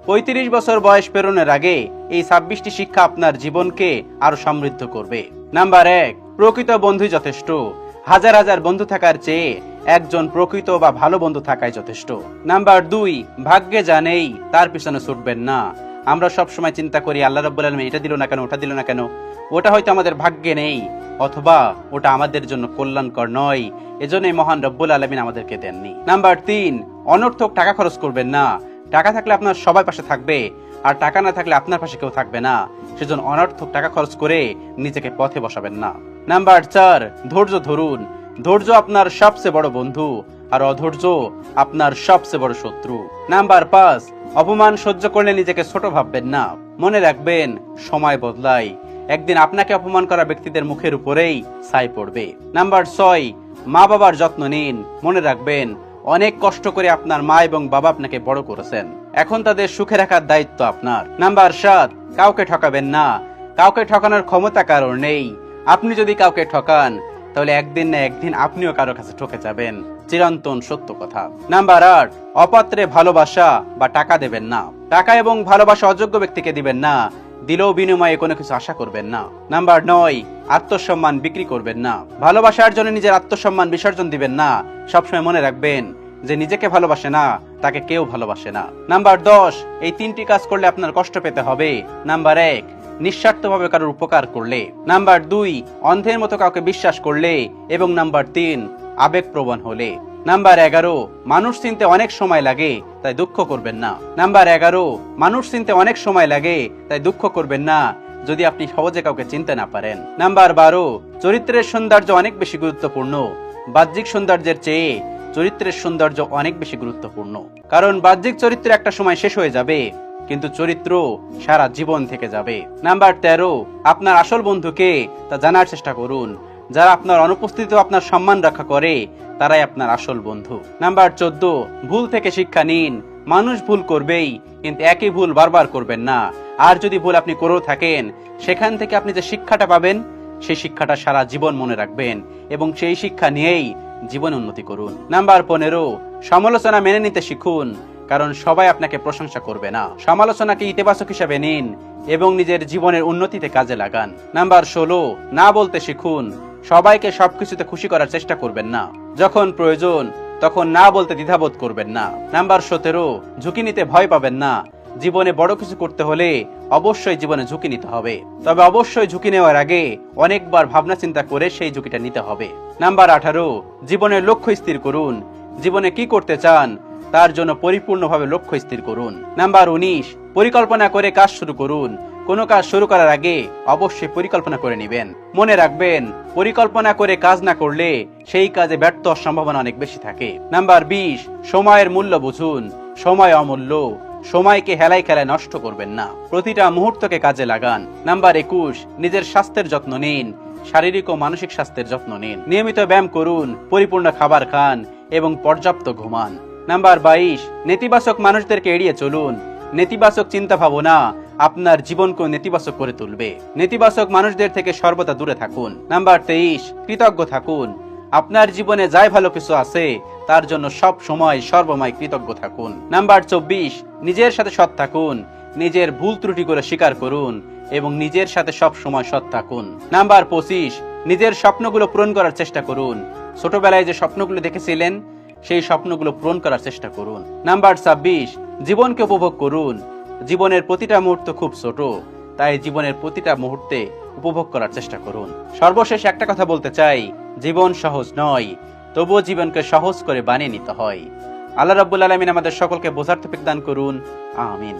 35 বছর বয়স পেরোনোর আগে এই 26টি শিক্ষা আপনার জীবনকে আরো সমৃদ্ধ করবে। নাম্বার 1, প্রকৃত বন্ধুই যথেষ্ট। হাজার হাজার বন্ধু থাকার চেয়ে একজন প্রকৃত বা ভালো বন্ধু থাকাই যথেষ্ট। নাম্বার 2, ভাগ্যে যা নেই তার পিছনে ছুটবেন না। আমরা সব সময় চিন্তা করি আল্লাহ রাব্বুল আলামিন এটা দিল না কেন, ওটা দিল না কেন, ওটা হয়তো আমাদের ভাগ্যে নেই, অথবা ওটা আমাদের জন্য কল্যাণকর নয়, এজন্যই মহান রব্বুল আলামিন আমাদেরকে দেননি। নাম্বার 3, অনর্থক টাকা খরচ করবেন না। টাকা থাকলে আপনার সবাই পাশে থাকবে, আর টাকা না থাকলে আপনার পাশে কেউ থাকবে না, সেজন্য অনর্থক টাকা খরচ করে নিজেকে পথে বসাবেন না। নাম্বার 4, ধৈর্য ধরুন। ধৈর্য আপনার সবচেয়ে বড় বন্ধু, আর অধৈর্য আপনার সবচেয়ে বড় শত্রু। নাম্বার 5, অপমান সহ্য করলে নিজেকে ছোট ভাববেন না। মনে রাখবেন, সময় বদলায়, একদিন আপনাকে অপমান করা ব্যক্তিদের মুখের উপরেই ছাই পড়বে। নাম্বার 6, মা বাবার যত্ন নিন। মনে রাখবেন, অনেক কষ্ট করে আপনার মা এবং বাবা আপনাকে বড় করেছেন, এখন তাদের সুখে রাখার দায়িত্ব আপনার। নাম্বার 7, কাউকে ঠকাবেন না। কাউকে ঠকানোর ক্ষমতা কারোর নেই। আপনি যদি কাউকে ঠকান, তাহলে একদিন না একদিন আপনিও কারো কাছে ঠকে যাবেন, চিরন্তন সত্য কথা। নাম্বার 8, অপাত্রে ভালোবাসা বা টাকা দেবেন না। টাকা এবং ভালোবাসা অযোগ্য ব্যক্তিকে দিবেন না, দিলেও বিনিময়ে কোনো কিছু আশা করবেন না। নাম্বার 9, আত্মসম্মান বিক্রি করবেন না। ভালোবাসার জন্য নিজের আত্মসম্মান বিসর্জন দিবেন না। সবসময় মনে রাখবেন যে নিজেকে ভালোবাসে না, তাকে কেউ ভালোবাসে না। নাম্বার 10, এই 3টি কাজ করলে আপনার কষ্ট পেতে হবে। নাম্বার 1, নিঃস্বার্থভাবে কারোর উপকার করলে। নাম্বার 2, অন্ধের মতো কাউকে বিশ্বাস করলে। এবং নাম্বার 3, আবেগপ্রবণ হলে। নাম্বার 11, মানুষ চিনতে অনেক সময় লাগে, তাই দুঃখ করবেন না। নাম্বার 11, মানুষ চিনতে অনেক সময় লাগে, তাই দুঃখ করবেন না যদি আপনি সহজে কাউকে চিনতে না পারেন। নাম্বার 12, চরিত্রের সৌন্দর্য অনেক বেশি গুরুত্বপূর্ণ। বাহ্যিক সৌন্দর্যের চেয়ে চরিত্রের সৌন্দর্য অনেক বেশি গুরুত্বপূর্ণ, কারণ বাহ্যিক চরিত্র একটা সময় শেষ হয়ে যাবে, কিন্তু চরিত্র সারা জীবন থেকে যাবে। নাম্বার 13, আপনার আসল বন্ধুকে তা জানার চেষ্টা করুন। যারা আপনার অনুপস্থিতিতে আপনার সম্মান রক্ষা করে, তারাই আপনার আসল বন্ধু। নাম্বার 14, ভুল থেকে শিক্ষা নিন। মানুষ ভুল করবেই, কিন্তু একই ভুল বারবার করবেন না। আর যদি ভুল আপনি করেও থাকেন, সেখান থেকে আপনি যে শিক্ষাটা পাবেন, সেই শিক্ষাটা সারা জীবন মনে রাখবেন এবং সেই শিক্ষা নিয়েই জীবন উন্নতি করুন। নাম্বার 15, সমালোচনা মেনে নিতে শিখুন, কারণ সবাই আপনাকে প্রশংসা করবে না। সমালোচনাকে ইতিবাচক হিসাবে নিন এবং নিজের জীবনের উন্নতিতে কাজে লাগান। নাম্বার 16, না বলতে শিখুন। সবাইকে সবকিছুতে খুশি করার চেষ্টা করবেন না। যখন প্রয়োজন তখন না বলতে দ্বিধাবোধ করবেন না। নাম্বার 17, ঝুঁকি নিতে ভয় পাবেন না। জীবনে বড় কিছু করতে হলে অবশ্যই জীবনে ঝুঁকি নিতে হবে, তবে অবশ্যই ঝুঁকি নেওয়ার আগে অনেকবার ভাবনা চিন্তা করে সেই ঝুঁকিটা নিতে হবে। নাম্বার 18, জীবনের লক্ষ্য স্থির করুন। জীবনে কি করতে চান তার জন্য পরিপূর্ণভাবে লক্ষ্য স্থির করুন। নাম্বার 19, পরিকল্পনা করে কাজ শুরু করুন। কোনো কাজ শুরু করার আগে অবশ্যই পরিকল্পনা করে নেবেন। মনে রাখবেন, পরিকল্পনা করে কাজ না করলে সেই কাজে ব্যর্থ হওয়ার সম্ভাবনা অনেক বেশি থাকে। নাম্বার 20, সময়ের মূল্য বুঝুন। সময় অমূল্য, সময়কে হেলায় খেলায় নষ্ট করবেন না, প্রতিটা মুহূর্তকে কাজে লাগান। নাম্বার 21, নিজের স্বাস্থ্যের যত্ন নিন। শারীরিক ও মানসিক স্বাস্থ্যের যত্ন নিন। নিয়মিত ব্যায়াম করুন, পরিপূর্ণ খাবার খান এবং পর্যাপ্ত ঘুমান। নাম্বার 22, নেতিবাচক মানুষদেরকে এড়িয়ে চলুন। নেতিবাচক চিন্তা ভাবনা আপনার জীবনকে নেতিবাচক করে তুলবে। নেতিবাচক মানুষদের থেকে সর্বদা দূরে থাকুন। নাম্বার 23, কৃতজ্ঞ থাকুন। আপনার জীবনে যাই ভালো কিছু আছে তার জন্য সব সময় সর্বময় কৃতজ্ঞ থাকুন। নাম্বার 24, নিজের সাথে সৎ থাকুন। নিজের ভুল ত্রুটিগুলো স্বীকার করুন এবং নিজের সাথে সব সময় সৎ থাকুন। নাম্বার 25, নিজের স্বপ্নগুলো পূরণ করার চেষ্টা করুন। ছোটবেলায় যে স্বপ্নগুলো দেখেছিলেন, সেই স্বপ্নগুলো পূরণ করার চেষ্টা করুন। নাম্বার 26, জীবনকে উপভোগ করুন। জীবনের প্রতিটা মুহূর্ত খুব ছোট, তাই জীবনের প্রতিটা মুহূর্তে উপভোগ করার চেষ্টা করুন। সর্বশেষ একটা কথা বলতে চাই, জীবন সহজ নয়, তবুও জীবনকে সহজ করে বানিয়ে নিতে হয়। আল্লাহ রাব্বুল আলামিন আমাদের সকলকে বোঝার তৌফিক দান করুন। আমিন।